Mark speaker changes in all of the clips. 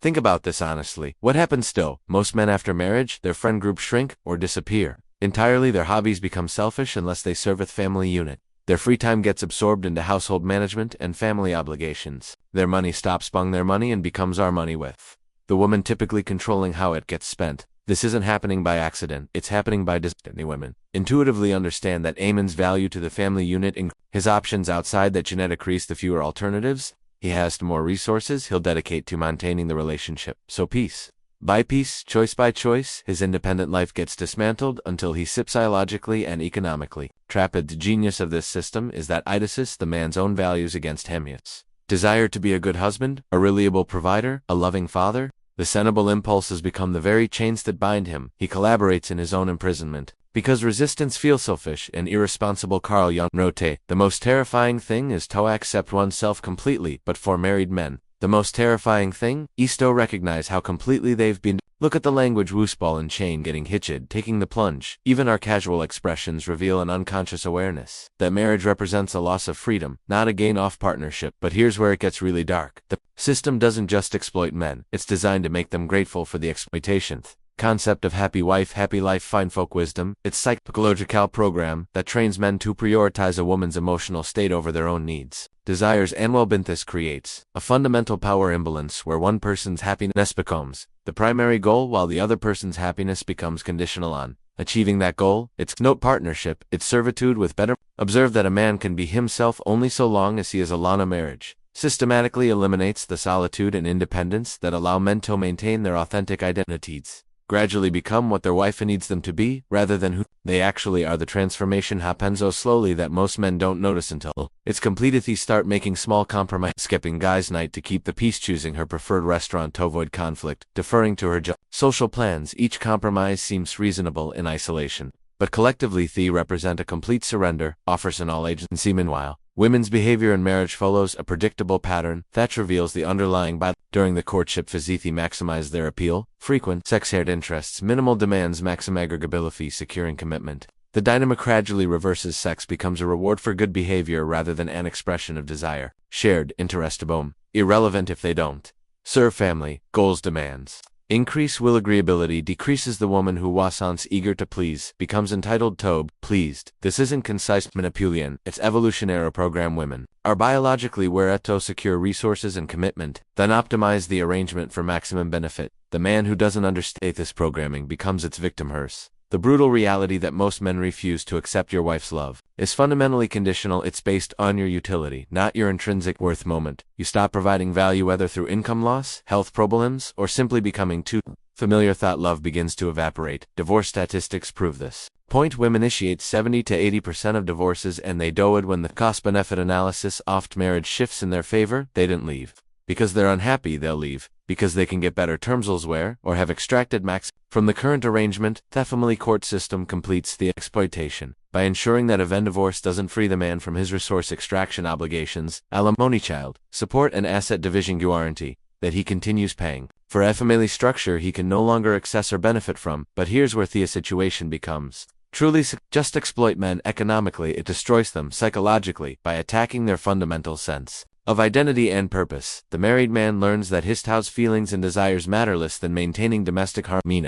Speaker 1: Think about this honestly. What happens still? Most men after marriage, their friend groups shrink or disappear. Entirely, their hobbies become selfish unless they serve a family unit. Their free time gets absorbed into household management and family obligations. Their money stops being their money and becomes our money with the woman typically controlling how it gets spent. This isn't happening by accident, it's happening by design. Women intuitively understand that Amon's value to the family unit his options outside that genetic increase. The fewer alternatives he has, the more resources he'll dedicate to maintaining the relationship. So piece by piece, choice by choice, his independent life gets dismantled until he sips psychologically and economically trapped. The genius of this system is that idisis the man's own values against hemius. Desire to be a good husband, a reliable provider, a loving father. The sensible impulses become the very chains that bind him. He collaborates in his own imprisonment. Because resistance feels selfish and irresponsible. Carl Jung wrote, the most terrifying thing is to accept oneself completely, but for married men, the most terrifying thing is to recognize how completely they've been. Look at the language wooseball and chain getting hitched, taking the plunge. Even our casual expressions reveal an unconscious awareness that marriage represents a loss of freedom, not a gain-off partnership. But here's where it gets really dark. The system doesn't just exploit men, it's designed to make them grateful for the exploitation. Concept of happy wife, happy life, fine folk wisdom. It's psychological program that trains men to prioritize a woman's emotional state over their own needs, desires, and well-being. This creates a fundamental power imbalance where one person's happiness becomes the primary goal while the other person's happiness becomes conditional on achieving that goal. It's no partnership, it's servitude with better. Observe that a man can be himself only so long as he is alone. A marriage systematically eliminates the solitude and independence that allow men to maintain their authentic identities, gradually become what their wife needs them to be, rather than who they actually are. The transformation happens so slowly that most men don't notice until it's completed. They start making small compromises, skipping guys' night to keep the peace, choosing her preferred restaurant to avoid conflict, deferring to her social plans. Each compromise seems reasonable in isolation, but collectively they represent a complete surrender, offers an all-agency. Meanwhile, women's behavior in marriage follows a predictable pattern that reveals the underlying bias. During the courtship phase, they maximize their appeal, frequent sex-shared interests, minimal demands, maximum aggregability, securing commitment. The dynamic gradually reverses. Sex becomes a reward for good behavior rather than an expression of desire. Shared interest, boom, irrelevant if they don't serve family goals. Demands increase will agreeability decreases. The woman who was eager to please becomes entitled to pleased. This isn't concise manipulation, it's evolutionary program. Women are biologically wired to secure resources and commitment, then optimize the arrangement for maximum benefit. The man who doesn't understand this programming becomes its victim. Hers. The brutal reality that most men refuse to accept. Your wife's love is fundamentally conditional. It's based on your utility, not your intrinsic worth. Moment you stop providing value, whether through income loss, health problems, or simply becoming too familiar, thought love begins to evaporate. Divorce statistics prove this point. Women initiate 70 to 80% of divorces, and they do it when the cost-benefit analysis oft marriage shifts in their favor. They didn't leave because they're unhappy, they'll leave because they can get better terms elsewhere or have extracted max from the current arrangement. The family court system completes the exploitation by ensuring that a divorce doesn't free the man from his resource extraction obligations, alimony, child support, and asset division guarantee that he continues paying for a family structure he can no longer access or benefit from. But here's where the situation becomes truly just exploit men economically. It destroys them psychologically by attacking their fundamental sense of identity and purpose. The married man learns that his house feelings and desires matter less than maintaining domestic harmony.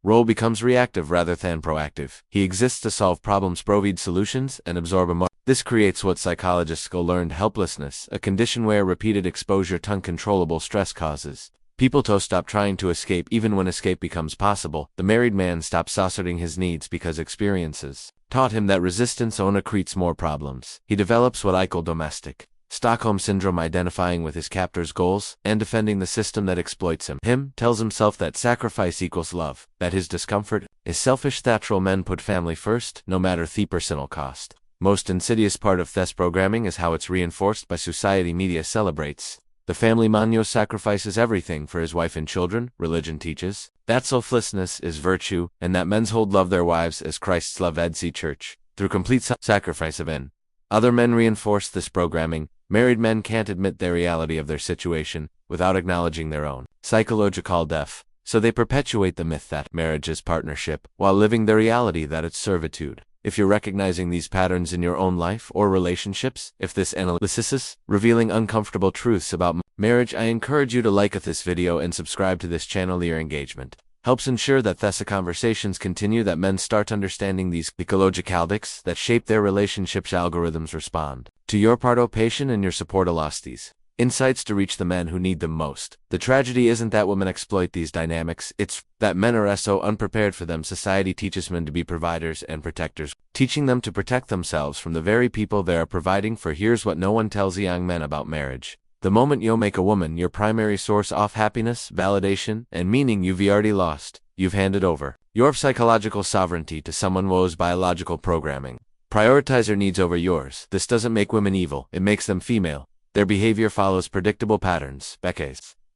Speaker 1: Role becomes reactive rather than proactive. He exists to solve problems, provide solutions, and absorb emotion. This creates what psychologists call learned helplessness, a condition where repeated exposure to uncontrollable stress causes people to stop trying to escape. Even when escape becomes possible, the married man stops asserting his needs because experiences taught him that resistance only creates more problems. He develops what I call domestic Stockholm Syndrome, identifying with his captor's goals and defending the system that exploits him. Tells himself that sacrifice equals love, that his discomfort is selfish. Natural men put family first, no matter the personal cost. Most insidious part of this programming is how it's reinforced by society. Media celebrates the family man sacrifices everything for his wife and children. Religion teaches that selflessness is virtue, and that men's hold love their wives as Christ's love ed. Church through complete sacrifice of in. Other men reinforce this programming. Married men can't admit the reality of their situation without acknowledging their own psychological death, so they perpetuate the myth that marriage is partnership while living the reality that it's servitude. If you're recognizing these patterns in your own life or relationships, if this analysis is revealing uncomfortable truths about marriage, I encourage you to like this video and subscribe to this channel. Your engagement helps ensure that these conversations continue, that men start understanding these psychologics that shape their relationships. Algorithms respond to your participation and your support allows these insights to reach the men who need them most. The tragedy isn't that women exploit these dynamics, it's that men are so unprepared for them. Society teaches men to be providers and protectors, teaching them to protect themselves from the very people they are providing for. Here's what no one tells young men about marriage. The moment you make a woman your primary source of happiness, validation, and meaning, you've already lost. You've handed over your psychological sovereignty to someone else's biological programming. Prioritize their needs over yours. This doesn't make women evil, it makes them female. Their behavior follows predictable patterns.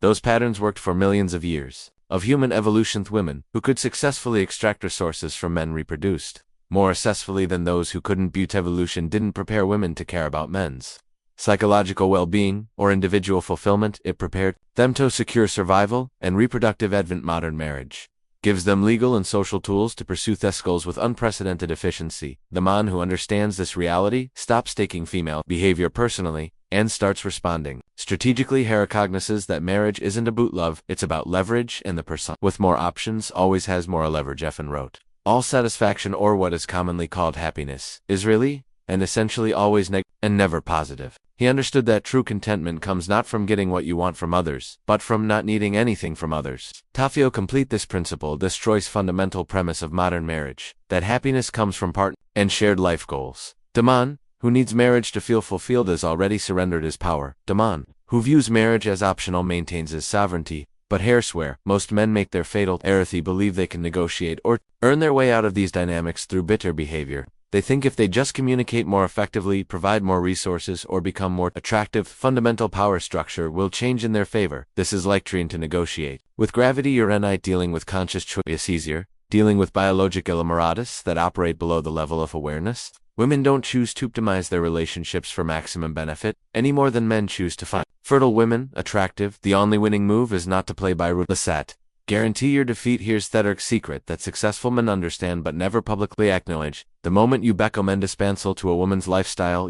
Speaker 1: Those patterns worked for millions of years of human evolution. Women who could successfully extract resources from men reproduced more successfully than those who couldn't. But evolution didn't prepare women to care about men's psychological well-being or individual fulfillment. It prepared them to secure survival and reproductive advent. Modern marriage gives them legal and social tools to pursue these goals with unprecedented efficiency. The man who understands this reality stops taking female behavior personally and starts responding strategically. He recognizes that marriage isn't about love, it's about leverage, and the person with more options always has more leverage. Effin wrote, all satisfaction, or what is commonly called happiness, is really and essentially always negative and never positive. He understood that true contentment comes not from getting what you want from others, but from not needing anything from others. Tafio complete this principle destroys fundamental premise of modern marriage, that happiness comes from part and shared life goals. The man who needs marriage to feel fulfilled has already surrendered his power. The man who views marriage as optional maintains his sovereignty. But swear, most men make their fatal error. They believe they can negotiate or earn their way out of these dynamics through bitter behavior. They think if they just communicate more effectively, provide more resources, or become more attractive, fundamental power structure will change in their favor. This is like trying to negotiate with gravity. You're not dealing with conscious choice is easier, dealing with biological apparatus that operate below the level of awareness. Women don't choose to optimize their relationships for maximum benefit, any more than men choose to find fertile women attractive. The only winning move is not to play by rules that guarantee your defeat. Here's the secret that successful men understand but never publicly acknowledge. The moment you become indispensable to a woman's lifestyle,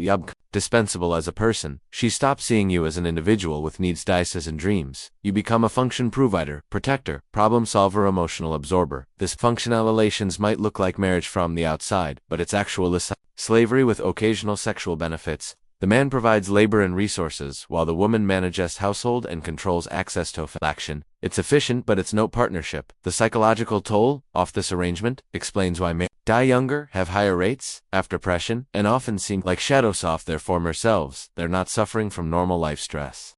Speaker 1: dispensable as a person, she stops seeing you as an individual with needs, desires, and dreams. You become a function provider, protector, problem solver, emotional absorber. This functional relations might look like marriage from the outside, but it's actual slavery with occasional sexual benefits. The man provides labor and resources, while the woman manages household and controls access to action. It's efficient, but it's no partnership. The psychological toll off this arrangement explains why men die younger, have higher rates after depression, and often seem like shadows off their former selves. They're not suffering from normal life stress.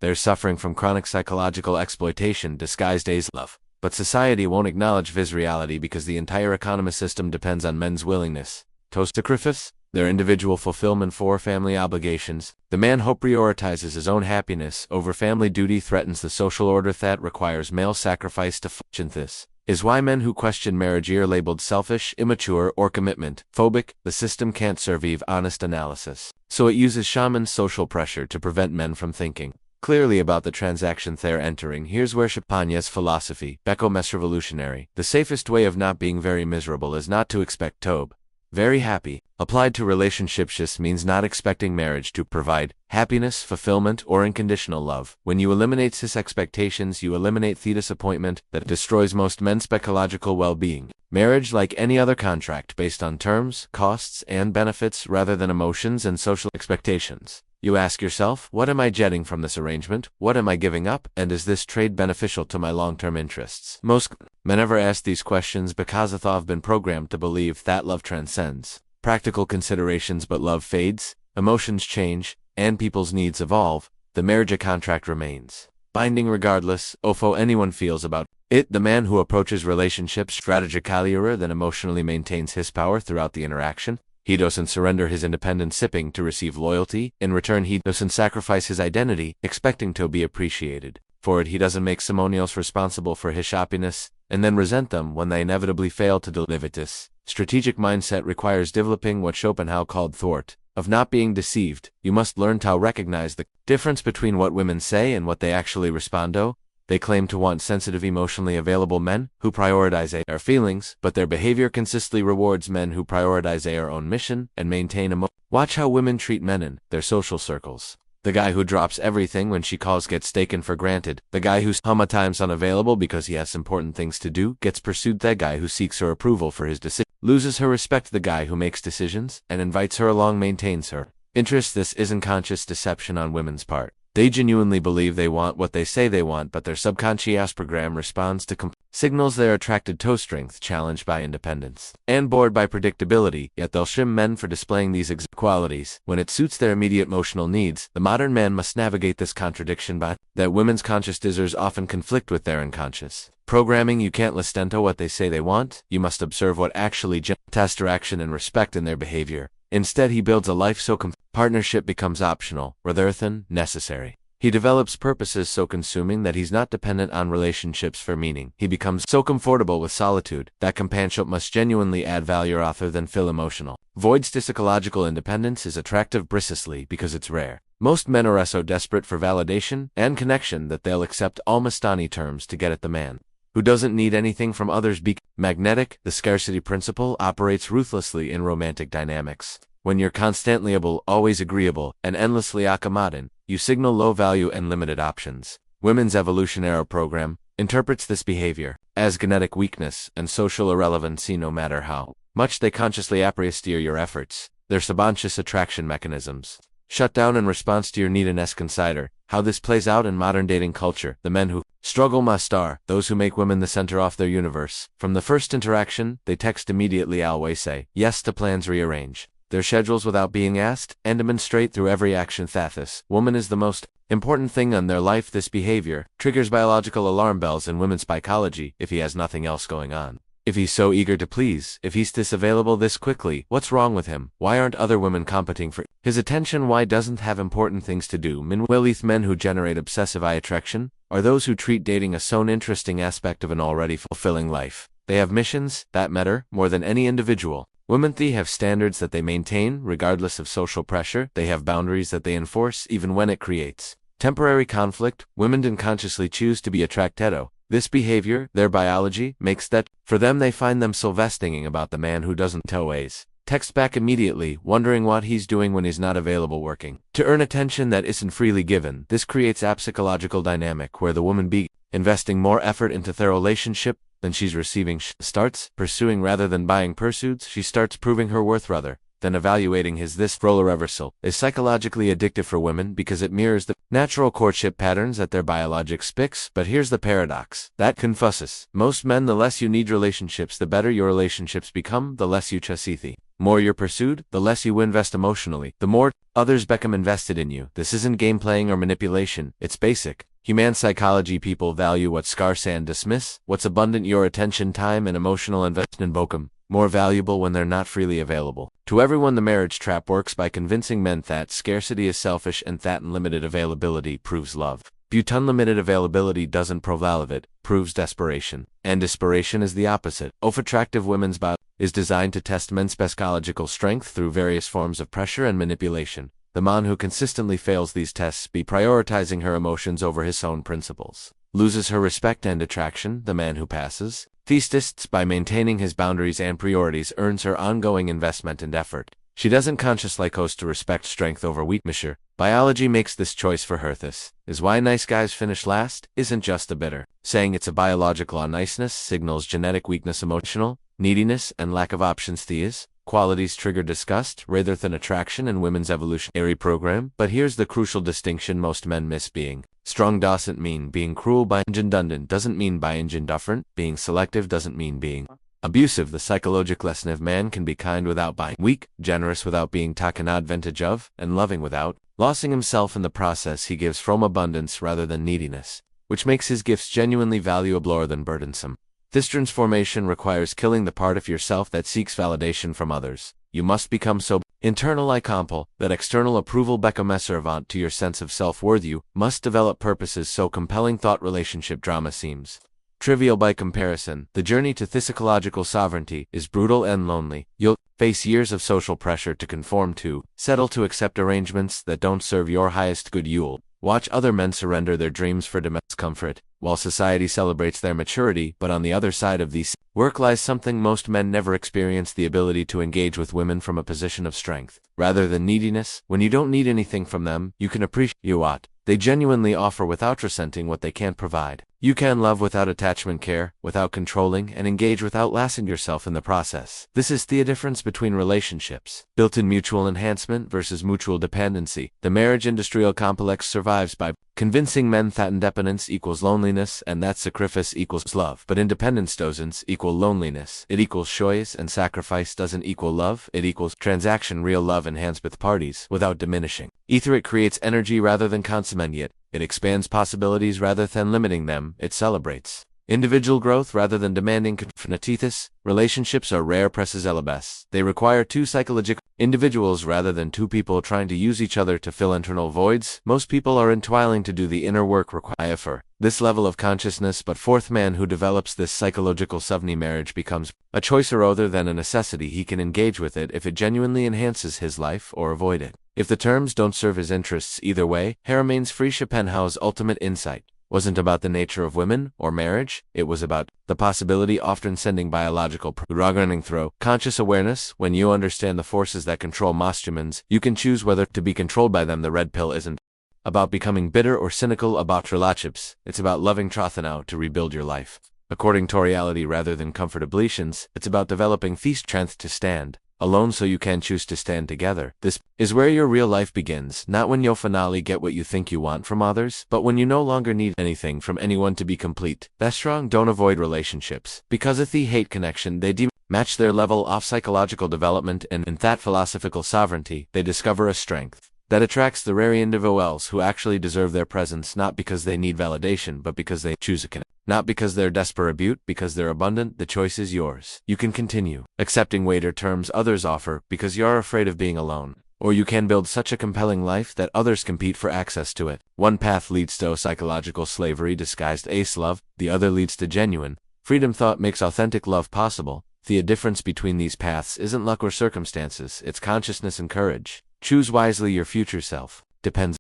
Speaker 1: They're suffering from chronic psychological exploitation disguised as love. But society won't acknowledge this reality because the entire economic system depends on men's willingness to sacrifice their individual fulfillment for family obligations. The man who prioritizes his own happiness over family duty threatens the social order that requires male sacrifice to function. This is why men who question marriage are labeled selfish, immature, or commitment phobic. The system can't survive honest analysis, so it uses shaman social pressure to prevent men from thinking clearly about the transaction they're entering. Here's where Champagne's philosophy, Becomes revolutionary. The safest way of not being very miserable is not to expect to be very happy. Applied to relationships, this means not expecting marriage to provide happiness, fulfillment, or unconditional love. When you eliminate these expectations, you eliminate the disappointment that destroys most men's psychological well-being. Marriage, like any other contract, based on terms, costs, and benefits rather than emotions and social expectations. You ask yourself, what am I getting from this arrangement? What am I giving up? And is this trade beneficial to my long-term interests? Most men never ask these questions because they've been programmed to believe that love transcends practical considerations. But love fades, emotions change, and people's needs evolve. The marriage contract remains binding regardless of how anyone feels about it. The man who approaches relationships strategically rather than emotionally maintains his power throughout the interaction. He doesn't surrender his independent sipping to receive loyalty. In return, he doesn't sacrifice his identity, expecting to be appreciated for it. He doesn't make someone else responsible for his happiness, and then resent them when they inevitably fail to deliver. This strategic mindset requires developing what Schopenhauer called thwart of not being deceived. You must learn to recognize the difference between what women say and what they actually respond to. They claim to want sensitive, emotionally available men who prioritize their feelings, but their behavior consistently rewards men who prioritize their own mission and maintain emotion. Watch how women treat men in their social circles. The guy who drops everything when she calls gets taken for granted. The guy who's times unavailable because he has important things to do gets pursued. The guy who seeks her approval for his decision loses her respect. The guy who makes decisions and invites her along maintains her interest. This isn't conscious deception on women's part. They genuinely believe they want what they say they want, but their subconscious program responds to signals. They're attracted to strength, challenged by independence, and bored by predictability, yet they'll shim men for displaying these qualities when it suits their immediate emotional needs. The modern man must navigate this contradiction by that women's conscious desires often conflict with their unconscious programming. You can't listen to what they say they want, you must observe what actually test direction and respect in their behavior. Instead, he builds a life so partnership becomes optional, rather than necessary. He develops purposes so consuming that he's not dependent on relationships for meaning. He becomes so comfortable with solitude that companionship must genuinely add value rather than fill emotional voids. Psychological independence is attractive precisely because it's rare. Most men are so desperate for validation and connection that they'll accept all Mastani terms to get at the man who doesn't need anything from others. Be magnetic. The scarcity principle operates ruthlessly in romantic dynamics. When you're constantly able, always agreeable, and endlessly accommodating, you signal low value and limited options. Women's evolutionary program interprets this behavior as genetic weakness and social irrelevancy. No matter how much they consciously appreciate your efforts, their subconscious attraction mechanisms shut down in response to your neediness. Consider how this plays out in modern dating culture. The men who struggle must are those who make women the center of their universe. From the first interaction, they text immediately, always say yes to plans, rearrange their schedules without being asked, and demonstrate through every action that this woman is the most important thing in their life. This behavior triggers biological alarm bells in women's psychology. If he has nothing else going on, if he's so eager to please, if he's this available this quickly, what's wrong with him? Why aren't other women competing for his attention? Why doesn't have important things to do? Men who generate obsessive attraction are those who treat dating as so interesting aspect of an already fulfilling life. They have missions that matter more than any individual. Women have standards that they maintain regardless of social pressure. They have boundaries that they enforce even when it creates temporary conflict. Women unconsciously choose to be attracted to this behavior. Their biology makes that for them. They find themselves thinking about the man who doesn't always text back immediately, wondering what he's doing when he's not available, working to earn attention that isn't freely given. This creates a psychological dynamic where the woman investing more effort into their relationship than she's receiving. Starts pursuing rather than buying pursuits. She starts proving her worth rather than evaluating his. This role reversal is psychologically addictive for women because it mirrors the natural courtship patterns that their biologic speaks. But here's the paradox that confuses most men: the less you need relationships, the better your relationships become. The less you chasithy, more you're pursued, the less you invest emotionally, the more others become invested in you. This isn't game playing or manipulation, it's basic human psychology. People value what's scarce and dismiss what's abundant. Your attention, time, and emotional investment become more valuable when they're not freely available to everyone. The marriage trap works by convincing men that scarcity is selfish and that unlimited availability proves love. Unlimited availability doesn't prove love, it proves desperation. And desperation is the opposite. Attractive women's body is designed to test men's psychological strength through various forms of pressure and manipulation. The man who consistently fails these tests by prioritizing her emotions over his own principles loses her respect and attraction. The man who passes these tests by maintaining his boundaries and priorities earns her ongoing investment and effort. She doesn't consciously choose to respect strength over weakness. Biology makes this choice for her. This is why nice guys finish last isn't just a bitter saying, it's a biological unniceness. Signals genetic weakness, emotional neediness, and lack of options. These qualities trigger disgust rather than attraction in women's evolutionary program. But here's the crucial distinction most men miss: being strong doesn't mean being cruel. Being redundant doesn't mean being indifferent. Being selective doesn't mean being abusive. The psychological lesson of man can be kind without being weak, generous without being taken advantage of, and loving without losing himself in the process. He gives from abundance rather than neediness, which makes his gifts genuinely valuable rather than burdensome. This transformation requires killing the part of yourself that seeks validation from others. You must become so internal comple that external approval becomes servant to your sense of self-worth. You must develop purposes so compelling thought relationship drama seems trivial by comparison. The journey to psychological sovereignty is brutal and lonely. You'll face years of social pressure to conform to, settle to, accept arrangements that don't serve your highest good. You'll watch other men surrender their dreams for domestic comfort, while society celebrates their maturity, but on the other side of these work lies something most men never experience: the ability to engage with women from a position of strength, rather than neediness. When you don't need anything from them, you can appreciate what they genuinely offer without resenting what they can't provide. You can love without attachment, care without controlling, and engage without lasting yourself in the process. This is the difference between relationships built in mutual enhancement versus mutual dependency. The marriage industrial complex survives by convincing men that independence equals loneliness and that sacrifice equals love. But independence doesn't equal loneliness. It equals choice, and sacrifice doesn't equal love. It equals transaction. Real love enhances both parties without diminishing either. It creates energy rather than consuming it. It expands possibilities rather than limiting them. It celebrates individual growth rather than demanding conformity. Relationships are rare presses elabes. They require two psychological individuals rather than two people trying to use each other to fill internal voids. Most people are entwiling to do the inner work required for this level of consciousness, but fourth man who develops this psychological sovereignty, marriage becomes a choice rather than a necessity. He can engage with it if it genuinely enhances his life, or avoid it if the terms don't serve his interests. Either way, he remains free. Schopenhauer's ultimate insight wasn't about the nature of women or marriage. It was about the possibility of transcending biological programming through conscious awareness. When you understand the forces that control most humans, you can choose whether to be controlled by them. The red pill isn't about becoming bitter or cynical about relationships. It's about loving Trothanau to rebuild your life according to reality rather than comfortablations. It's about developing the strength to stand alone so you can choose to stand together. This is where your real life begins, not when you'll finally get what you think you want from others, but when you no longer need anything from anyone to be complete. That strong don't avoid relationships because if they hate connection, they match their level of psychological development, and in that philosophical sovereignty, they discover a strength that attracts the rare individuals who actually deserve their presence, not because they need validation, but because they choose a connection. Not because they're desperate, because they're abundant. The choice is yours. You can continue accepting waiter terms others offer because you're afraid of being alone, or you can build such a compelling life that others compete for access to it. One path leads to psychological slavery disguised as love, the other leads to genuine freedom. Thought makes authentic love possible. The difference between these paths isn't luck or circumstances, it's consciousness and courage. Choose wisely. Your future self depends